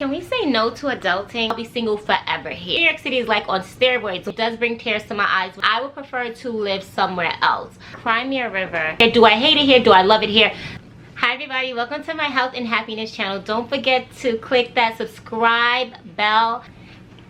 Can we say no to adulting? I'll be single forever here. New York City is like on steroids. It does bring tears to my eyes. I would prefer to live somewhere else. Cry me a river. Do I hate it here? Do I love it here? Hi everybody, welcome to my health and happiness channel. Don't forget to click that subscribe bell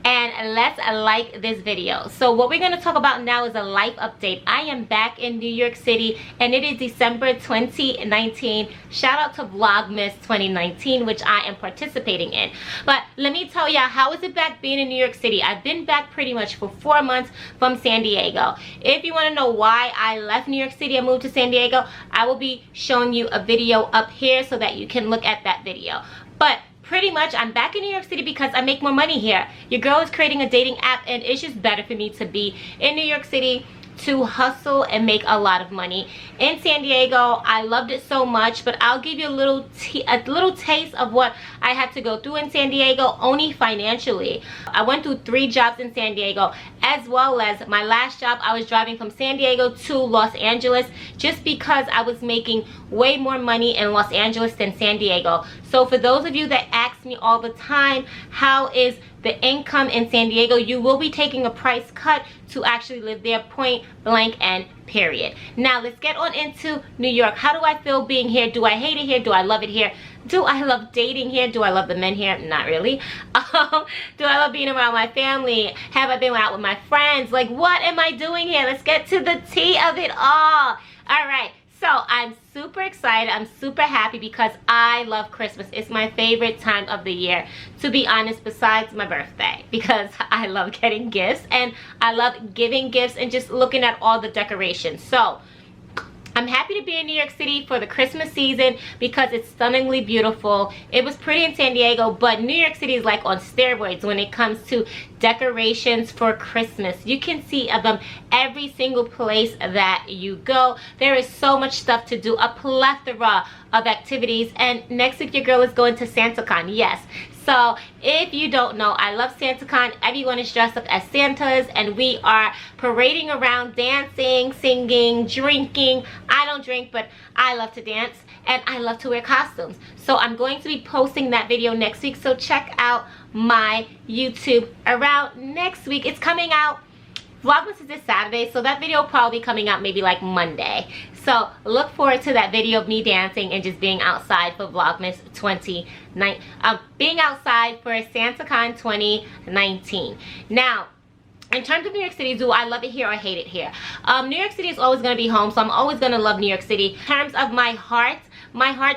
and let's like this video. So what we're going to talk about now is a life update. I am back in New York City and it is December 2019. Shout out to Vlogmas 2019, which I am participating in. But let me tell y'all, how is it back being in New York City? I've been back pretty much for 4 months from San Diego. If you want to know why I left New York City and moved to San Diego, I will be showing you a video up here so that you can look at that video. But pretty much, I'm back in New York City because I make more money here. Your girl is creating a dating app and it's just better for me to be in New York City to hustle and make a lot of money. In San Diego, I loved it so much, but I'll give you a little taste of what I had to go through in San Diego, only financially. I went through 3 jobs in San Diego, as well as my last job. I was driving from San Diego to Los Angeles just because I was making way more money in Los Angeles than San Diego. So for those of you that ask me all the time, how is the income in San Diego, you will be taking a price cut to actually live there, point blank and period. Now let's get on into New York. How do I feel being here? Do I hate it here? Do I love it here? Do I love dating here? Do I love the men here? Not really. Do I love being around my family? Have I been out with my friends? Like, what am I doing here? Let's get to the tea of it all. All right. So I'm super excited. I'm super happy because I love Christmas. It's my favorite time of the year, to be honest, besides my birthday, because I love getting gifts and I love giving gifts and just looking at all the decorations. So I'm happy to be in New York City for the Christmas season because it's stunningly beautiful. It was pretty in San Diego, but New York City is like on steroids when it comes to decorations for Christmas. You can see them every single place that you go. There is so much stuff to do, a plethora of activities, and next week your girl is going to SantaCon. Yes. So if you don't know, I love SantaCon. Everyone is dressed up as Santas and we are parading around, dancing, singing, drinking. I don't drink, but I love to dance and I love to wear costumes. So I'm going to be posting that video next week. So check out my YouTube around next week. It's coming out. Vlogmas is this Saturday, so that video will probably be coming out maybe like Monday. So look forward to that video of me dancing and just being outside for Vlogmas 2019. Being outside for SantaCon 2019. Now, in terms of New York City, do I love it here or hate it here? New York City is always going to be home, so I'm always going to love New York City. In terms of my heart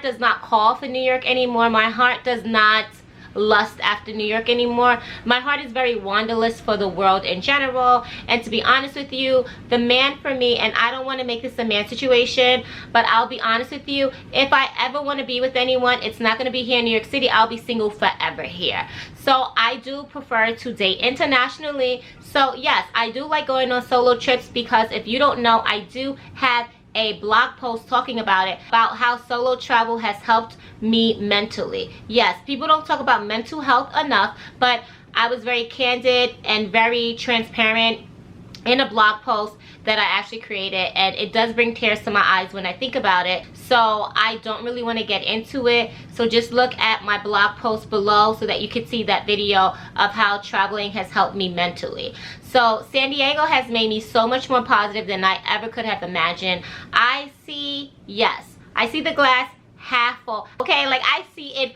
does not call for New York anymore. My heart does not lust after New York anymore. My heart is very wanderlust for the world in general, and to be honest with you, the man for me, and I don't want to make this a man situation, but I'll be honest with you, if I ever want to be with anyone, it's not going to be here in New York City. I'll be single forever here. So I do prefer to date internationally. So yes, I do like going on solo trips because if you don't know, I do have a blog post talking about it, about how solo travel has helped me mentally. Yes, people don't talk about mental health enough, but I was very candid and very transparent in a blog post that I actually created, and it does bring tears to my eyes when I think about it. So I don't really want to get into it. So just look at my blog post below so that you can see that video of how traveling has helped me mentally. So San Diego has made me so much more positive than I ever could have imagined. I see the glass half full. Okay, like I see it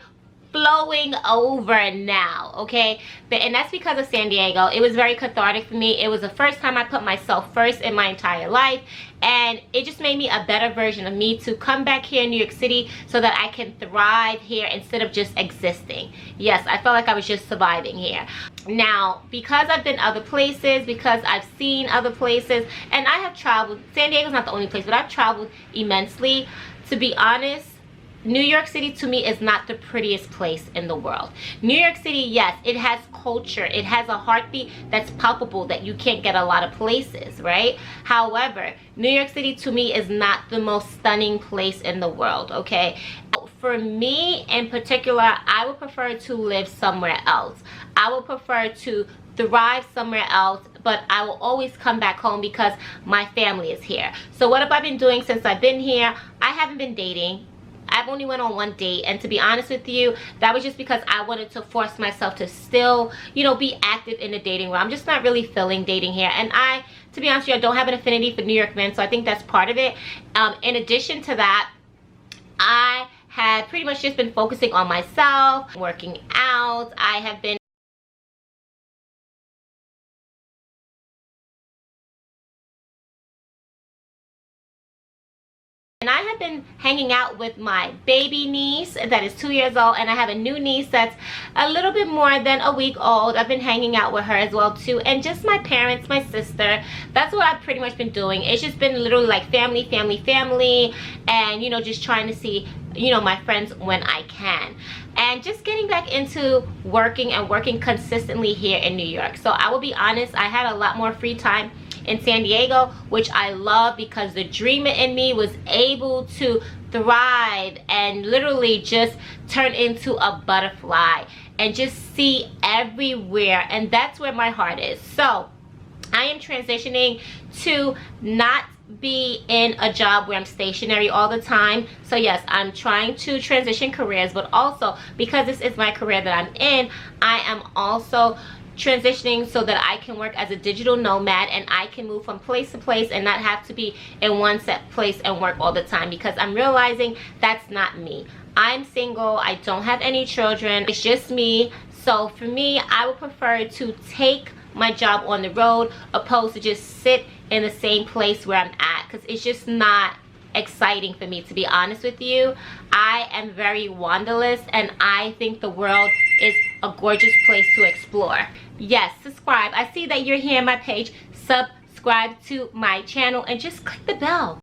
flowing over now, okay? And that's because of San Diego. It was very cathartic for me. It was the first time I put myself first in my entire life, and it just made me a better version of me to come back here in New York City so that I can thrive here instead of just existing. Yes, I felt like I was just surviving here. Now, because I've been other places, because I've seen other places, and I have traveled, San Diego's not the only place, but I've traveled immensely. To be honest, New York City to me is not the prettiest place in the world. New York City, yes, it has culture. It has a heartbeat that's palpable that you can't get a lot of places, right? However, New York City to me is not the most stunning place in the world, okay? For me in particular, I would prefer to live somewhere else. I would prefer to thrive somewhere else, but I will always come back home because my family is here. So what have I been doing since I've been here? I haven't been dating. I've only went on one date, and to be honest with you, that was just because I wanted to force myself to still, you know, be active in the dating world. I'm just not really feeling dating here, and to be honest with you, I don't have an affinity for New York men, so I think that's part of it. In addition to that, I had pretty much just been focusing on myself, working out. I have been hanging out with my baby niece that is 2 years old, and I have a new niece that's a little bit more than a week old. I've been hanging out with her as well too, and just my parents, my sister. That's what I've pretty much been doing. It's just been literally like family, and you know, just trying to see, you know, my friends when I can, and just getting back into working and working consistently here in New York. So I will be honest, I had a lot more free time in San Diego, which I love, because the dreamer in me was able to thrive and literally just turn into a butterfly and just see everywhere, and that's where my heart is. So I am transitioning to not be in a job where I'm stationary all the time. So yes, I'm trying to transition careers, but also because this is my career that I'm in, I am also transitioning so that I can work as a digital nomad, and I can move from place to place and not have to be in one set place and work all the time, because I'm realizing that's not me. I'm single, I don't have any children, it's just me. So for me, I would prefer to take my job on the road opposed to just sit in the same place where I'm at, because it's just not exciting for me, to be honest with you. I am very wanderlust, and I think the world is a gorgeous place to explore. Yes, subscribe. I see that you're here on my page. Subscribe to my channel and just click the bell.